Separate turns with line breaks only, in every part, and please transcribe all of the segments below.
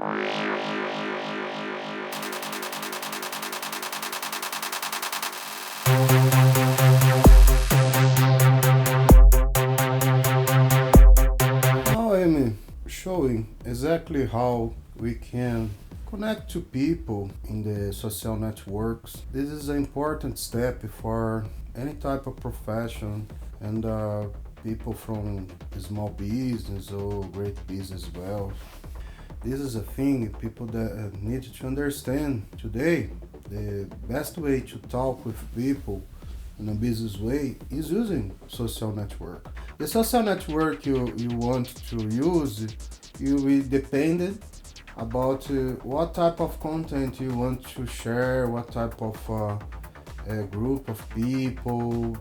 Now I'm showing exactly how we can connect to people in the social networks. This is an important step for any type of profession and people from small business or great business as well. This is a thing people that need to understand today. The best way to talk with people in a business way is using social network. The social network you want to use, you will depend about what type of content you want to share, what type of group of people,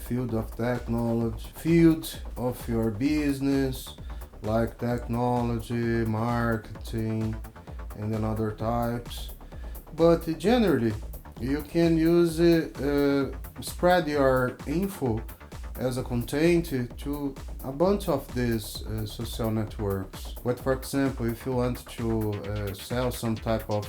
field of technology, field of your business, like technology, marketing, and then other types. But generally, you can use spread your info as a content to a bunch of these social networks. But for example, if you want to sell some type of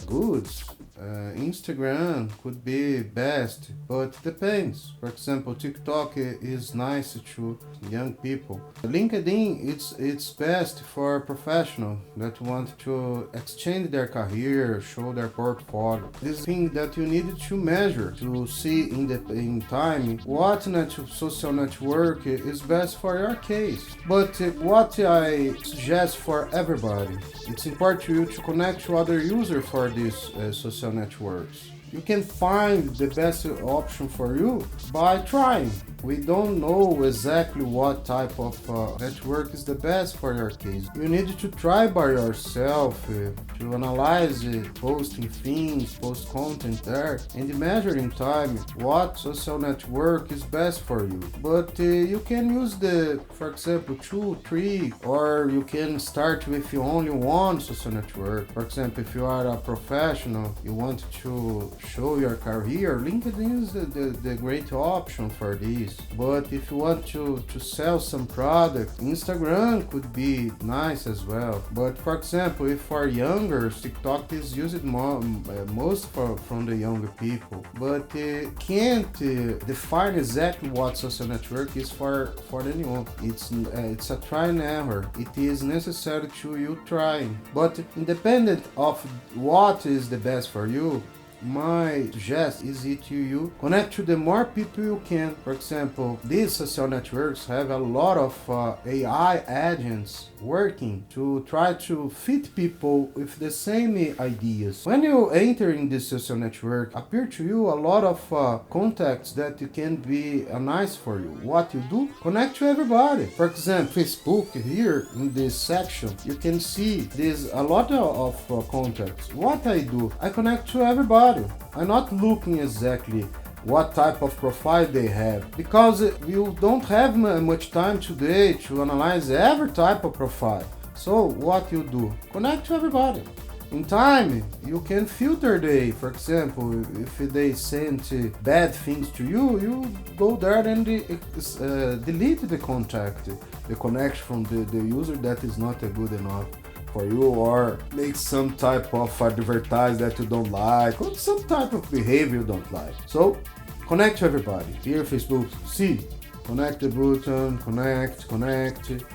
goods, Instagram could be best, but depends. For example, TikTok is nice to young people. LinkedIn, it's best for professional that want to extend their career, show their portfolio. This thing that you need to measure to see in time what social network is best for your case. But what I suggest for everybody, it's important to you to connect to other users for these social networks. You can find the best option for you by trying. We don't know exactly what type of network is the best for your case. You need to try by yourself to analyze it, posting things, post content there, and measure in time what social network is best for you. But you can use for example, 2, 3, or you can start with only one social network. For example, if you are a professional, you want to show your career, LinkedIn is the great option for this. But if you want to sell some product, Instagram could be nice as well. But for example, if for younger, TikTok is used most from the younger people. But can't define exactly what social network is for anyone. It's a try and error. It is necessary to you trying. But independent of what is the best for you, my suggestion is it you connect to the more people you can. For example, these social networks have a lot of AI agents working to try to fit people with the same ideas. When you enter in this social network, appear to you a lot of contacts that can be nice for you. What you do? Connect to everybody. For example, Facebook here in this section, you can see there's a lot of contacts. What I do? I connect to everybody. I'm not looking exactly what type of profile they have, because you don't have much time today to analyze every type of profile. So what you do? Connect to everybody. In time, you can filter they. For example, if they send bad things to you, you go there and delete the contact, the connection from the user that is not good enough for you, or make some type of advertise that you don't like, or some type of behavior you don't like. So connect to everybody. Here Facebook, see, connect the button, connect.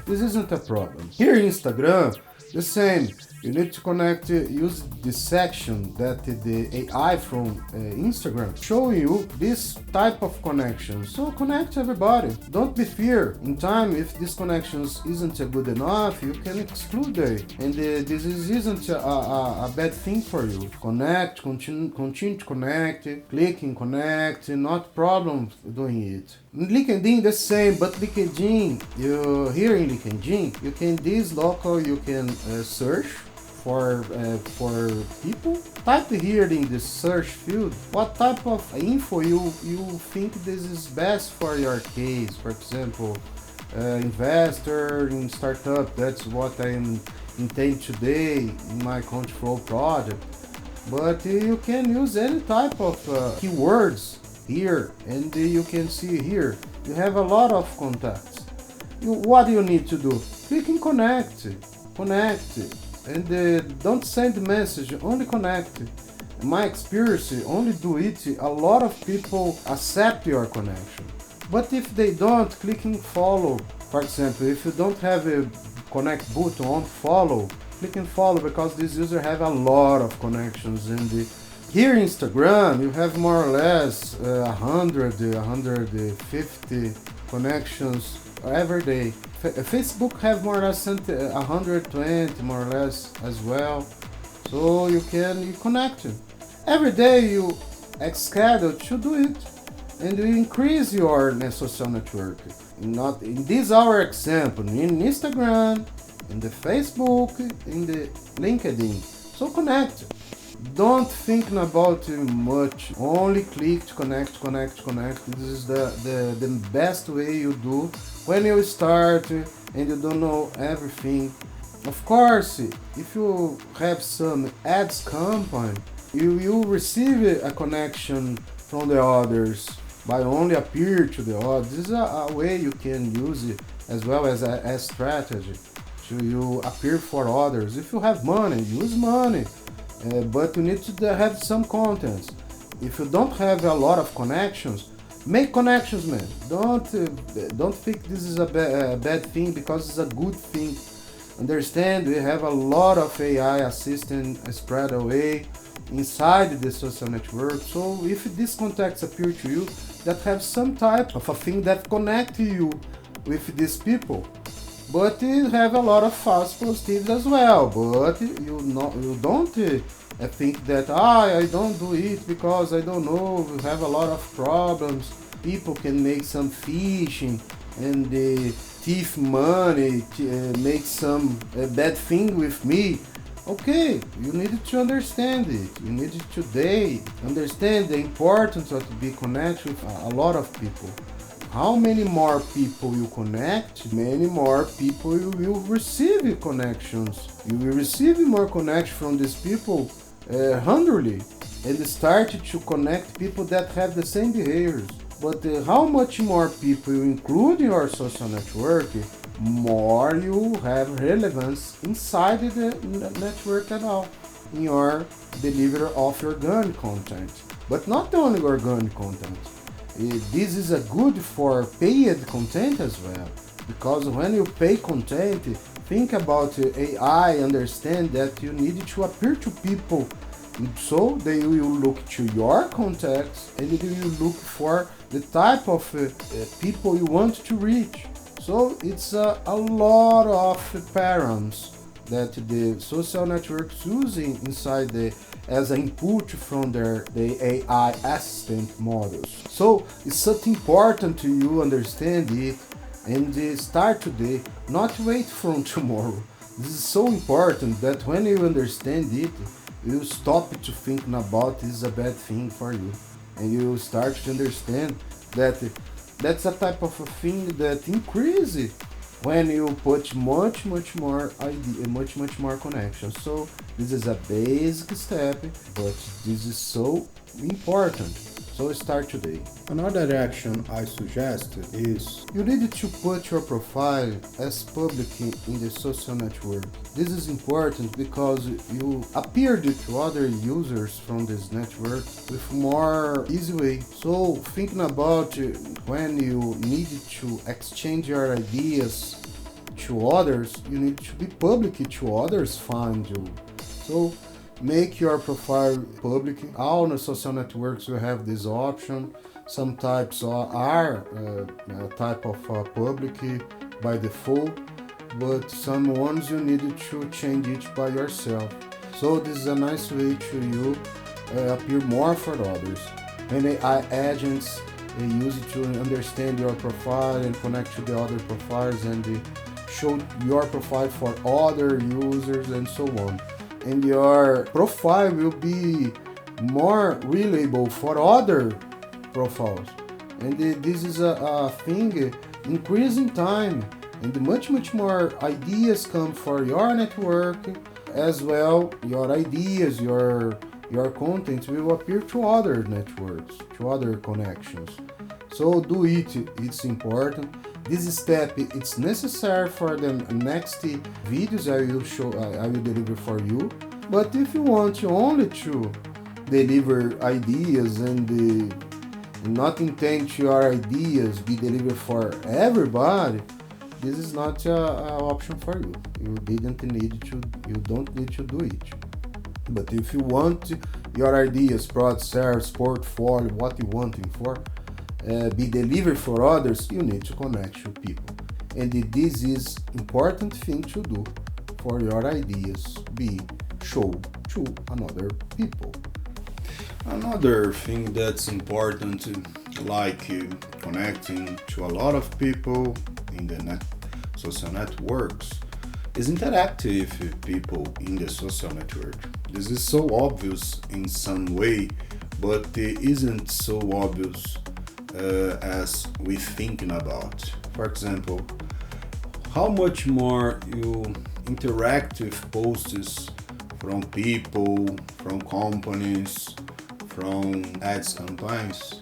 This isn't a problem. Here Instagram, the same. You need to connect, use this section that the AI from Instagram show you this type of connection. So connect to everybody. Don't be fear. In time, if this connections isn't good enough, you can exclude it. And this isn't a bad thing for you. Connect, continue to connect, click and connect, not problem doing it. In LinkedIn, the same, but LinkedIn, here in LinkedIn, you can this local, you can search for people. Type here in the search field what type of info you think this is best for your case. For example, investor in startup. That's what I intend today in my Conn2Flow project. But you can use any type of keywords here, and you can see here you have a lot of contacts. What do you need to do? Click and connect. And don't send message, only connect. In my experience, only do it, a lot of people accept your connection. But if they don't, clicking follow. For example, if you don't have a connect button on follow, click and follow because this user have a lot of connections. And here Instagram, you have more or less 100, 150 connections every day. Facebook have more or less 120 more or less as well. So you connect. Every day you schedule to do it, and you increase your social network. Not in this our example in Instagram, in the Facebook, in the LinkedIn. So connect. Don't think about much. Only click to connect, connect, connect. This is the best way you do when you start and you don't know everything. Of course, if you have some ads campaign, you will receive a connection from the others by only appear to the others. This is a way you can use it as well as a strategy to you appear for others. If you have money, use money, but you need to have some contents. If you don't have a lot of connections, make connections, man. Don't think this is a bad thing because it's a good thing. Understand, we have a lot of AI assistant spread away inside the social network. So if these contacts appear to you, that have some type of a thing that connect you with these people. But you have a lot of false positives as well. But you don't think that I don't do it because I don't know. We have a lot of problems. People can make some phishing and thief money, make some bad thing with me. Okay, you need to understand it. You need to today understand the importance of to be connected with a lot of people. How many more people you connect, many more people you will receive connections. You will receive more connection from these people hundredly, and start to connect people that have the same behaviors. But how much more people you include in your social network, more you have relevance inside the network at all in your delivery of organic content. But not only organic content. This is a good for paid content as well, because when you pay content, think about AI, understand that you need to appear to people, so they will look to your contacts and they will look for the type of people you want to reach. So it's a lot of params that the social networks using inside as an input from the AI assistant models. So it's something important to you understand it and start today, not wait from tomorrow. This is so important that when you understand it, you stop to thinking about this is a bad thing for you, and you start to understand that that's a type of a thing that increases when you put much more idea, much more connection. So this is a basic step, but this is so important. So start today. Another action I suggest is you need to put your profile as public in the social network. This is important because you appear to other users from this network with more easy way. So thinking about when you need to exchange your ideas to others, you need to be public to others find you. So make your profile public. All the social networks will have this option. Some types are type of public by default, but some ones you need to change it by yourself. So this is a nice way to you appear more for others. And AI agents use it to understand your profile and connect to the other profiles and show your profile for other users and so on. And your profile will be more reliable for other profiles. And this is a thing increasing time, and much more ideas come for your network as well. Your ideas, your content will appear to other networks, to other connections. So do it, it's important. This step it's necessary for the next videos I will deliver for you. But if you want only to deliver ideas and not intend your ideas be delivered for everybody, this is not a option for you. You don't need to do it. But if you want your ideas, products, service, portfolio, what you want it for, be delivered for others, you need to connect to people. And this is important thing to do for your ideas be show to another people. Another thing that's important, like connecting to a lot of people in the social networks, is interactive with people in the social network. This is so obvious in some way, but it isn't so obvious as we thinking about. For example, how much more you interact with posts from people, from companies, from ads campaigns,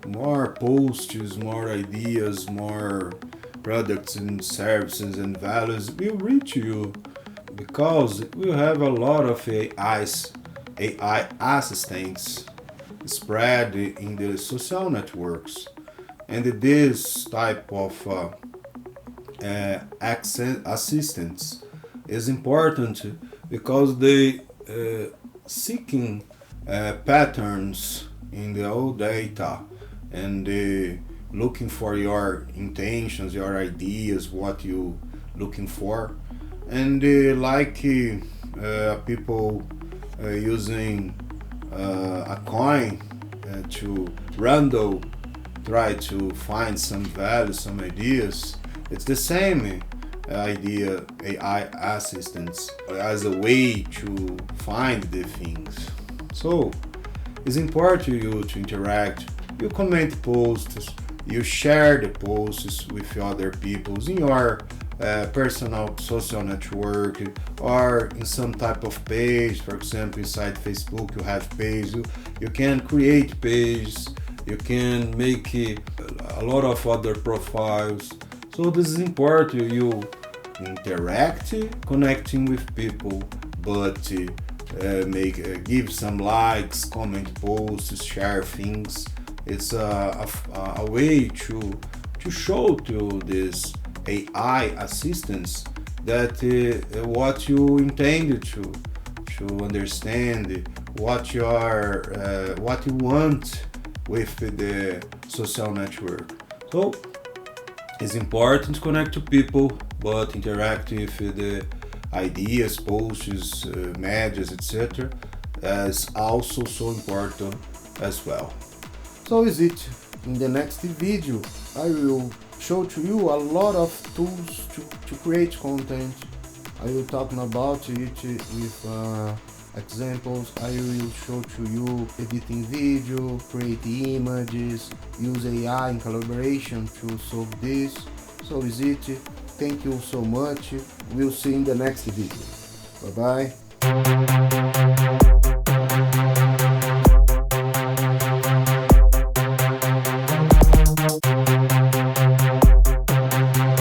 more posts, more ideas, more products and services and values will reach you, because we have a lot of AI assistants spread in the social networks, and this type of assistants is important because they seeking patterns in the old data and looking for your intentions, your ideas, what you looking for, and like people using a coin to random try to find some value, some ideas. It's the same idea, AI assistants, as a way to find the things. So it's important to you to interact. You comment posts, you share the posts with other people in your personal social network or in some type of page. For example, inside Facebook you have pages. You can create pages, you can make a lot of other profiles. So this is important. You interact, connecting with people, but give some likes, comment posts, share things. It's a way to show to this AI assistants that what you intended to understand, what you want with the social network. So it's important to connect to people, but interact with the ideas, posts, medias, etc. is also so important as well. So is it. In the next video, I will show to you a lot of tools to create content. I will talk about it with examples. I will show to you editing video, create images, use AI in collaboration to solve this. So is it. Thank you so much. We'll see you in the next video. Bye bye.